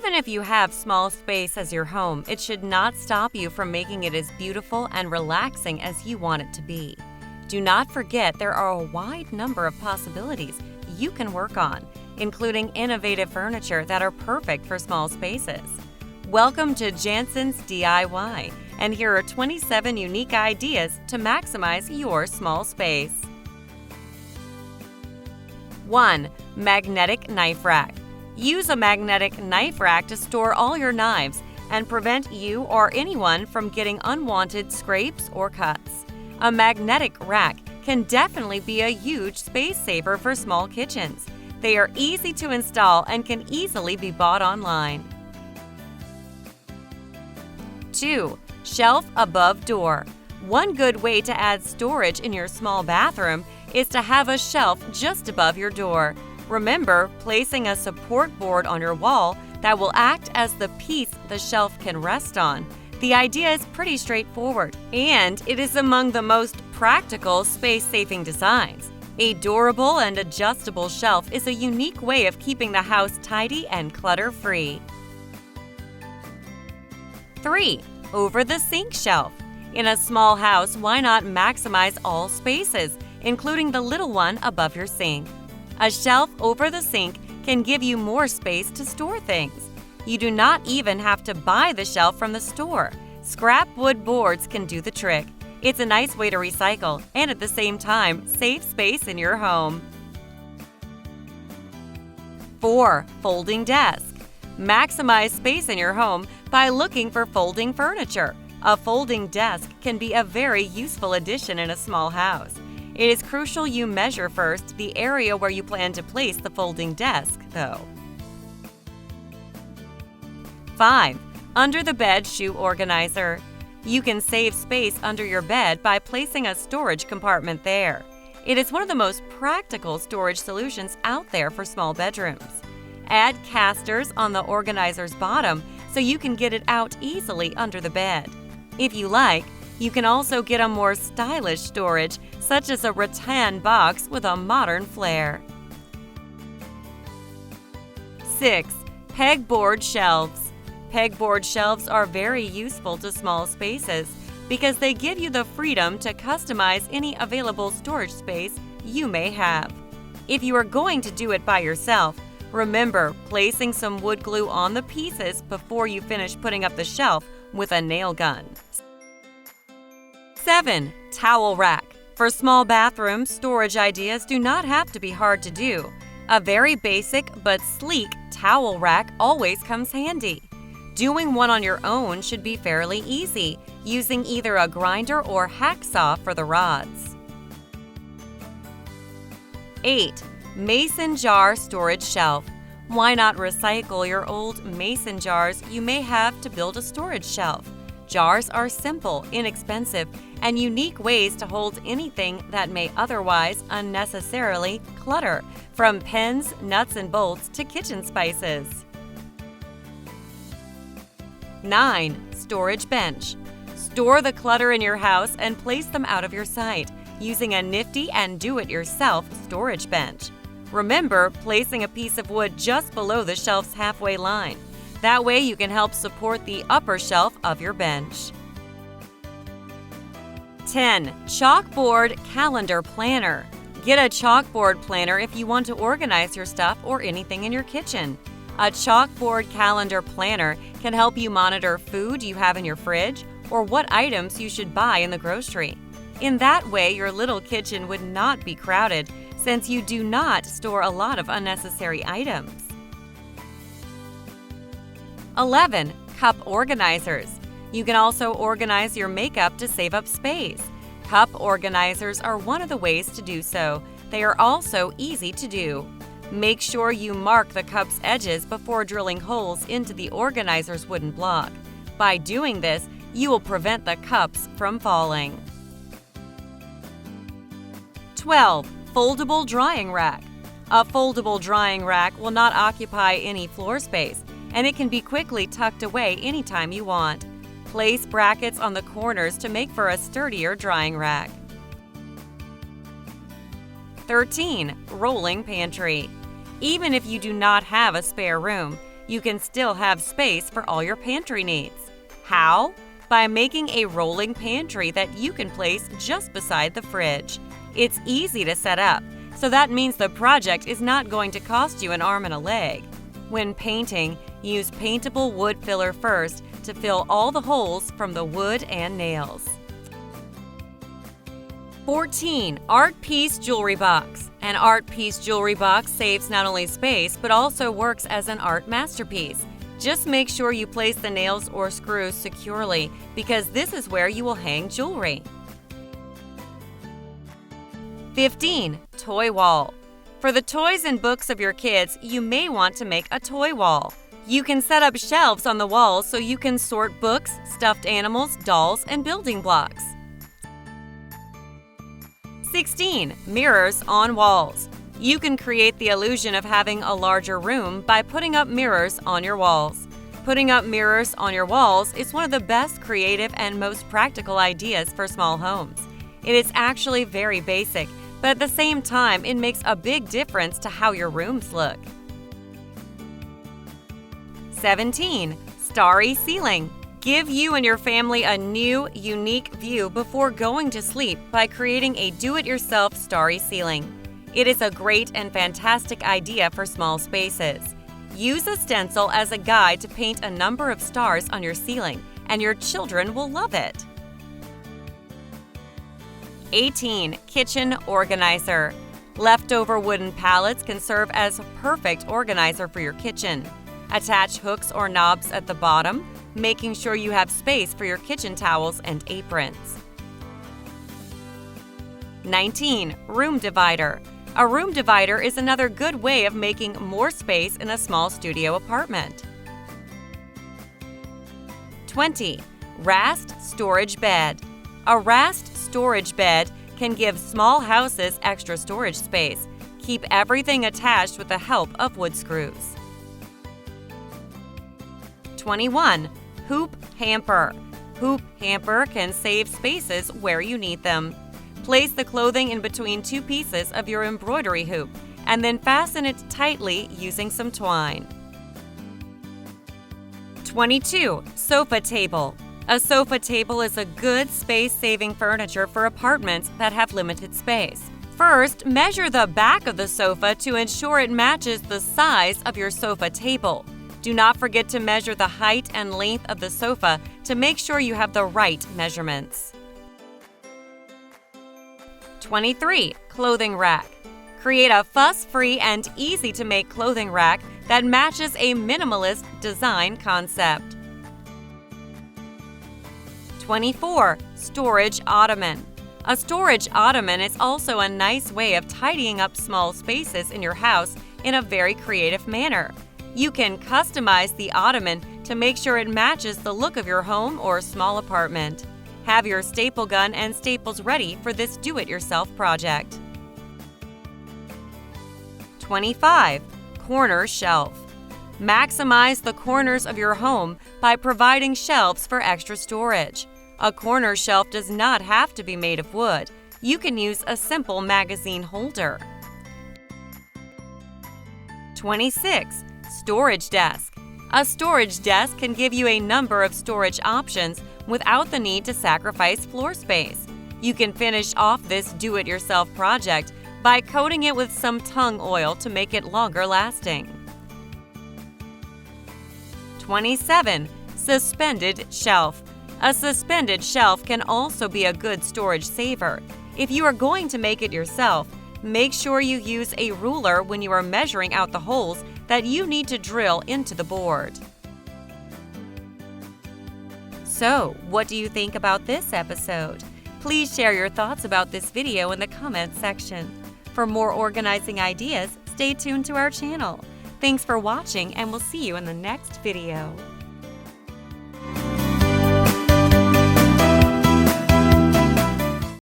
Even if you have small space as your home, it should not stop you from making it as beautiful and relaxing as you want it to be. Do not forget there are a wide number of possibilities you can work on, including innovative furniture that are perfect for small spaces. Welcome to Jansen's DIY, and here are 27 unique ideas to maximize your small space. 1. Magnetic Knife Rack. Use a magnetic knife rack to store all your knives and prevent you or anyone from getting unwanted scrapes or cuts. A magnetic rack can definitely be a huge space saver for small kitchens. They are easy to install and can easily be bought online. 2. Shelf above door. One good way to add storage in your small bathroom is to have a shelf just above your door. Remember, placing a support board on your wall that will act as the piece the shelf can rest on. The idea is pretty straightforward, and it is among the most practical space-saving designs. A durable and adjustable shelf is a unique way of keeping the house tidy and clutter-free. 3. Over-the-sink shelf. In a small house, why not maximize all spaces, including the little one above your sink? A shelf over the sink can give you more space to store things. You do not even have to buy the shelf from the store. Scrap wood boards can do the trick. It's a nice way to recycle and at the same time save space in your home. 4. Folding desk. Maximize space in your home by looking for folding furniture. A folding desk can be a very useful addition in a small house. It is crucial you measure first the area where you plan to place the folding desk, though. 5. Under the bed shoe organizer. You can save space under your bed by placing a storage compartment there. It is one of the most practical storage solutions out there for small bedrooms. Add casters on the organizer's bottom so you can get it out easily under the bed. If you like, you can also get a more stylish storage, such as a rattan box with a modern flair. 6. Pegboard Shelves. Pegboard shelves are very useful to small spaces because they give you the freedom to customize any available storage space you may have. If you are going to do it by yourself, remember placing some wood glue on the pieces before you finish putting up the shelf with a nail gun. 7. Towel rack. For small bathrooms, storage ideas do not have to be hard to do. A very basic but sleek towel rack always comes handy. Doing one on your own should be fairly easy, using either a grinder or hacksaw for the rods. 8. Mason jar storage shelf. Why not recycle your old mason jars you may have to build a storage shelf? Jars are simple, inexpensive, and unique ways to hold anything that may otherwise unnecessarily clutter, from pens, nuts and bolts to kitchen spices. 9. Storage bench. Store the clutter in your house and place them out of your sight using a nifty and do-it-yourself storage bench. Remember, placing a piece of wood just below the shelf's halfway line. That way you can help support the upper shelf of your bench. 10. Chalkboard calendar planner. Get a chalkboard planner if you want to organize your stuff or anything in your kitchen. A chalkboard calendar planner can help you monitor food you have in your fridge or what items you should buy in the grocery. In that way, your little kitchen would not be crowded since you do not store a lot of unnecessary items. 11. Cup organizers. You can also organize your makeup to save up space. Cup organizers are one of the ways to do so. They are also easy to do. Make sure you mark the cup's edges before drilling holes into the organizer's wooden block. By doing this, you will prevent the cups from falling. 12. Foldable drying rack. A foldable drying rack will not occupy any floor space, and it can be quickly tucked away anytime you want. Place brackets on the corners to make for a sturdier drying rack. 13. Rolling pantry. Even if you do not have a spare room, you can still have space for all your pantry needs. How? By making a rolling pantry that you can place just beside the fridge. It's easy to set up, so that means the project is not going to cost you an arm and a leg. When painting, use paintable wood filler first to fill all the holes from the wood and nails. 14. Art Piece Jewelry Box. An art piece jewelry box saves not only space but also works as an art masterpiece. Just make sure you place the nails or screws securely because this is where you will hang jewelry. 15. Toy Wall. For the toys and books of your kids, you may want to make a toy wall. You can set up shelves on the walls so you can sort books, stuffed animals, dolls, and building blocks. 16. Mirrors on walls. You can create the illusion of having a larger room by putting up mirrors on your walls. Putting up mirrors on your walls is one of the best creative and most practical ideas for small homes. It is actually very basic, but at the same time, it makes a big difference to how your rooms look. 17. Starry Ceiling. Give you and your family a new, unique view before going to sleep by creating a do-it-yourself starry ceiling. It is a great and fantastic idea for small spaces. Use a stencil as a guide to paint a number of stars on your ceiling, and your children will love it. 18. Kitchen Organizer. Leftover wooden pallets can serve as a perfect organizer for your kitchen. Attach hooks or knobs at the bottom, making sure you have space for your kitchen towels and aprons. 19. Room Divider. A room divider is another good way of making more space in a small studio apartment. 20. Rast Storage Bed. A Rast Storage Bed can give small houses extra storage space. Keep everything attached with the help of wood screws. 21. Hoop Hamper. Hoop Hamper can save spaces where you need them. Place the clothing in between two pieces of your embroidery hoop and then fasten it tightly using some twine. 22. Sofa Table. A sofa table is a good space-saving furniture for apartments that have limited space. First, measure the back of the sofa to ensure it matches the size of your sofa table. Do not forget to measure the height and length of the sofa to make sure you have the right measurements. 23. Clothing Rack. Create a fuss-free and easy-to-make clothing rack that matches a minimalist design concept. 24. Storage Ottoman. A storage ottoman is also a nice way of tidying up small spaces in your house in a very creative manner. You can customize the ottoman to make sure it matches the look of your home or small apartment. Have your staple gun and staples ready for this do-it-yourself project. 25. Corner Shelf. Maximize the corners of your home by providing shelves for extra storage. A corner shelf does not have to be made of wood. You can use a simple magazine holder. 26. Storage Desk. A storage desk can give you a number of storage options without the need to sacrifice floor space. You can finish off this do-it-yourself project by coating it with some tung oil to make it longer lasting. 27. Suspended Shelf. A suspended shelf can also be a good storage saver. If you are going to make it yourself, make sure you use a ruler when you are measuring out the holes that you need to drill into the board. So, what do you think about this episode? Please share your thoughts about this video in the comments section. For more organizing ideas, stay tuned to our channel. Thanks for watching, and we'll see you in the next video.